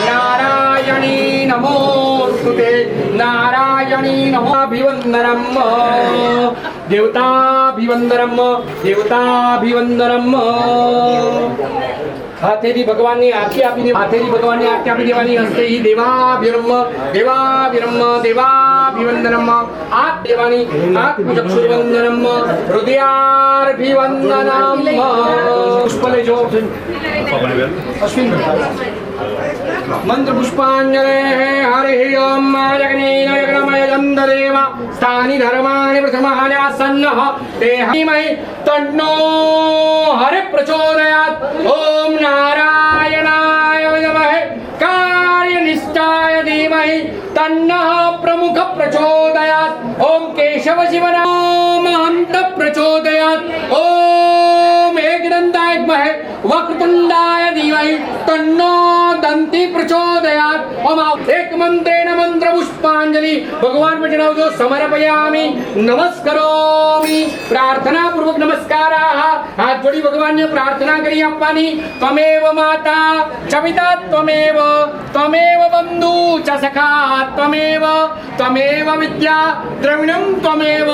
नारायणी नमोस्तुते नारायणी नमोभिवंदनम देवताभिवंदनम देवताभिवंदनम हाथेरी भगवान ने आरती आपी हाथेरी भगवान ने आरती आपी देवानी हस्ते ही देवाभिरम देवाभिरम देवाभिवंदनम आप देवानी आत्मचक्षुर्वंदनम हृदयाभिवंदनम पुष्पले जो अश्विन मंत्र पुष्पांजले हरि ओम जगनीनमय गंधदेव स्थानि धर्माणि प्रथमान्यासन्नः देहिमहि तन्नो हरि प्रचोदयात् ओम नारायणाय विद्महे कार्यनिष्ठाय धीमहि तन्नः प्रमुख प्रचोदयात् ओम केशव शिवनाम हंत प्रचोदयात् ओम एकदंताय विद्महे वक्रतुंडाय धीमहि तन्नो दंती प्रचोदयात् ओम एक मंत्रेण मंत्र पुष्पांजलि भगवान में जनावो समर्पयामि नमस्करोमि प्रार्थना पूर्वक नमस्काराः हाथ जोड़ी भगवान ने प्रार्थना करी आपनी त्वमेव माता च पिता त्वमेव त्वमेव बंधु च सखा त्वमेव त्वमेव विद्या द्रविणं त्वमेव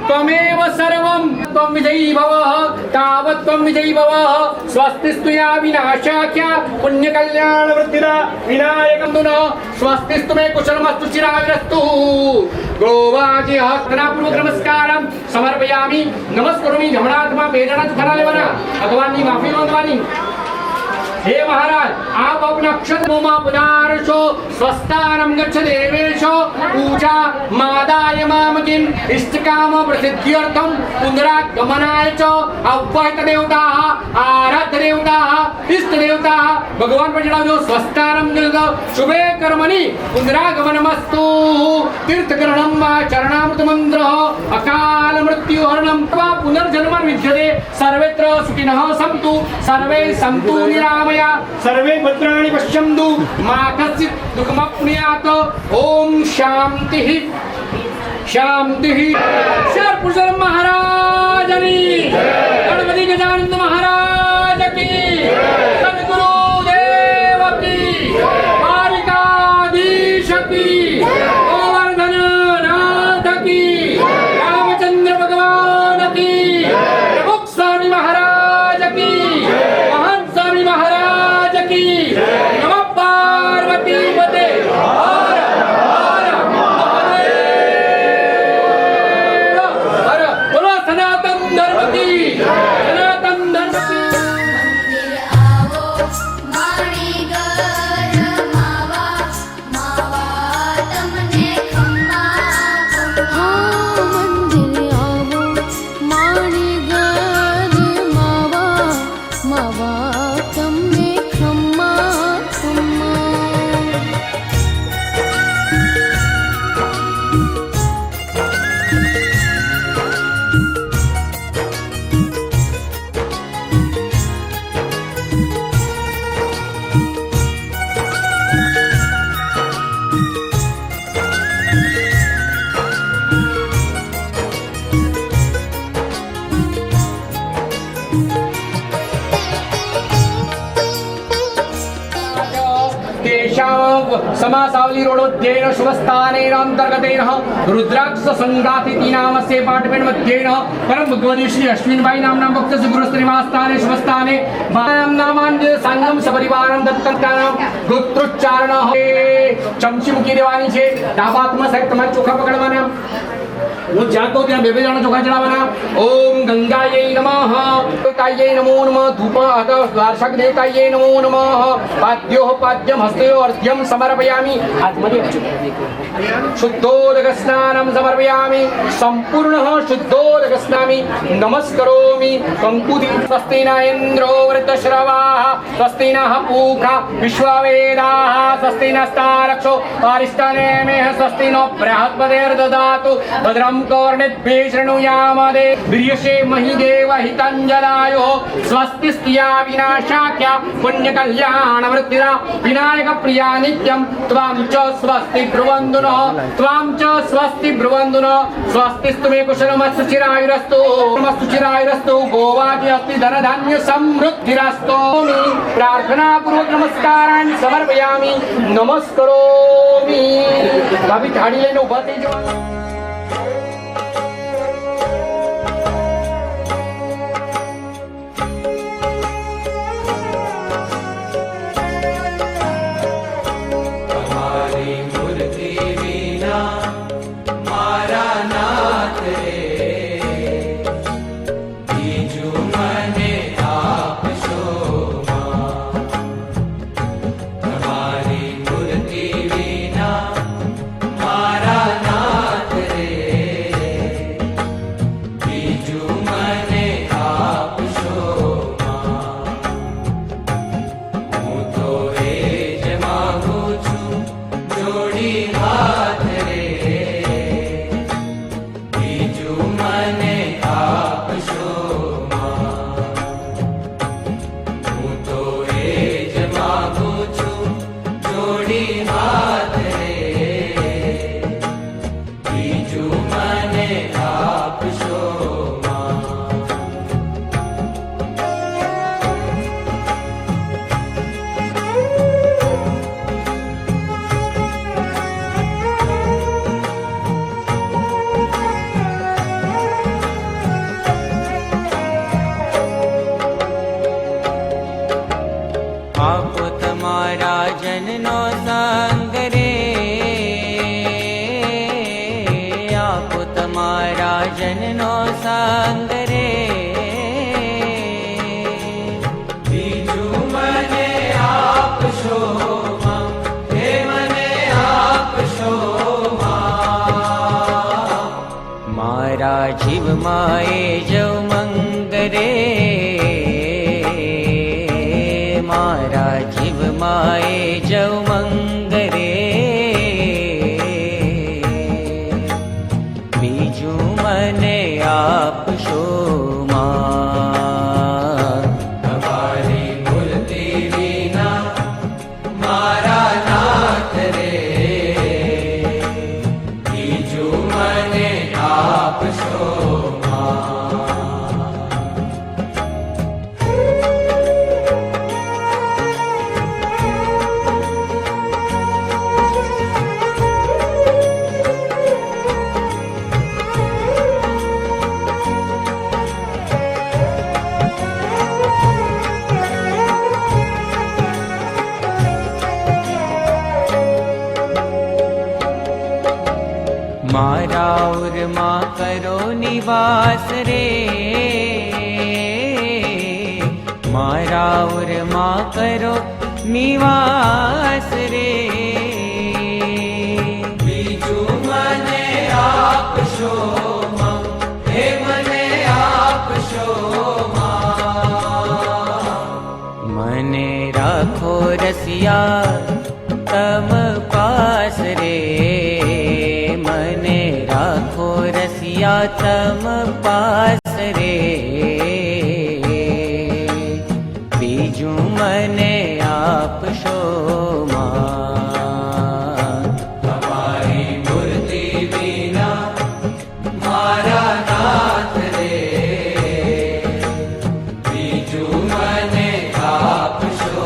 त्वमेव सर्वं त्वं विजयी भवः तावत् त्वं विजयी भवः स्वस्तिस्तुया विनाशाख्या पुण्य कल्याण वृद्धिदा विनायकं दुनो स्वस्तिस्तु मे कुशलमस्तु चिराविरस्तु गोवाजी हस्तना पूर्वक नमस्कारम समर्पयामि नमस्करोमि जमणात्मा वेदना दुखना लेवाना भगवाननी माफी मांगवानी हे महाराज आप अपना क्षत्रोमा पदार्शो स्वस्थानम गच्छ देवेशो पूजा मादाय मामकिम इष्टकाम प्रसिद्ध्यर्थम पुनरागमनाय च अव्यक्त देवताः आराध्य देवताः इष्ट देवताः भगवान पर जणावो स्वस्थानम गच्छ शुभे कर्मणि पुनरागमनमस्तु तीर्थकरणम वा चरणामृत मंत्र अकाल मृत्यु हरणम वा पुनर्जन्म विद्यते सर्वत्र सुखिनः सन्तु सर्वे सन्तु निरामया सर्वे भद्राणि पश्यन्तु मा कश्चित् दुःखमप्नुयात् ओम शांतिः शांतिः शरपुरुषोत्तम महाराज की गणपति गजानन महाराज की सद्गुरु देव की द्वारिकाधीश की गोवर्धन नाथ की रामचंद्र भगवान की प्रमुख स्वामी महाराज की महान स्वामी महाराज की नमः पार्वती पते हर हर महादेव हर बोलो सनातन धर्म की सनातन समासावली रोडोद्येन शुभस्थानेन अंतर्गतेन रुद्राक्ष संगातिथि नामस्य अपार्टमेंट मध्येन परम भगवती श्री अश्विनबाई नामना भक्तस्य गृहस्थ निवासस्थाने शुभस्थाने नामान्य संगम सपरिवारं दत्तकानां गोत्रोच्चारण चमचीमुखी देवानी છે ડાબા હાથમાં સાહેબ તમારે ચોખા પકડવાના હું જ્યાં કહું ત્યાં બે જણા ચોખા ચડાવવાના ઓમ ગંગાयै નમઃ દેવતાयै નમો નમઃ ધૂપ વાર્ષક દેવતાयै નમો નમઃ પાદ્યો પાદ્યમ હસ્તયો અર્ધ્યમ સમર્પયામિ હાથમાંથી આપજો શુદ્ધોદક સ્નાનમ સમર્પયામિ સંપૂર્ણ શુદ્ધોદક સ્નામી નમસ્કરોમિ કંકુતિ સ્વસ્તિ ન ઇન્દ્રો વૃતશ્રવાઃ સ્વસ્તિ નઃ પૂષા વિશ્વવેદાઃ સ્વસ્તિ નસ્તારક્ષો અરિષ્ટનેમિઃ સ્વસ્તિ નો બૃહસ્પતિર્દદાતુ ભદ્રમ कर्णिभ्यः शृणुयामदे वीर्यसे महिदेव हितञ्जलायो स्वस्ति स्त्रिया विनाशाख्या पुण्यकल्याणवृत्तिरा विनायकप्रिया नित्यं त्वां च स्वस्ति ब्रुवन्दुनः त्वां च स्वस्ति ब्रुवन्दुनः स्वस्तिस्तु मे कुशलमस्तु चिरायुरस्तु गोवादि अस्ति धनधान्य समृद्धिरस्तु प्रार्थनापूर्वक नमस्कारान् समर्पयामि नमस्करोमि भाभी थाળી લઈને ઊભા થઈ જવાનું माए जव मंगरे मारा जीव माए जव मंगरे बीजू मने आप शो मारा और माँ करो निवास रे मारा और माँ करो निवास रे बीजू मने आप शो हे मने आप शो मने राखो रसिया तम पास रे मने राखो रसिया तम पास रे बीजू मने आप शो हमारी मूर्ति बिना मारा नाथ रे बीजू मने आप शो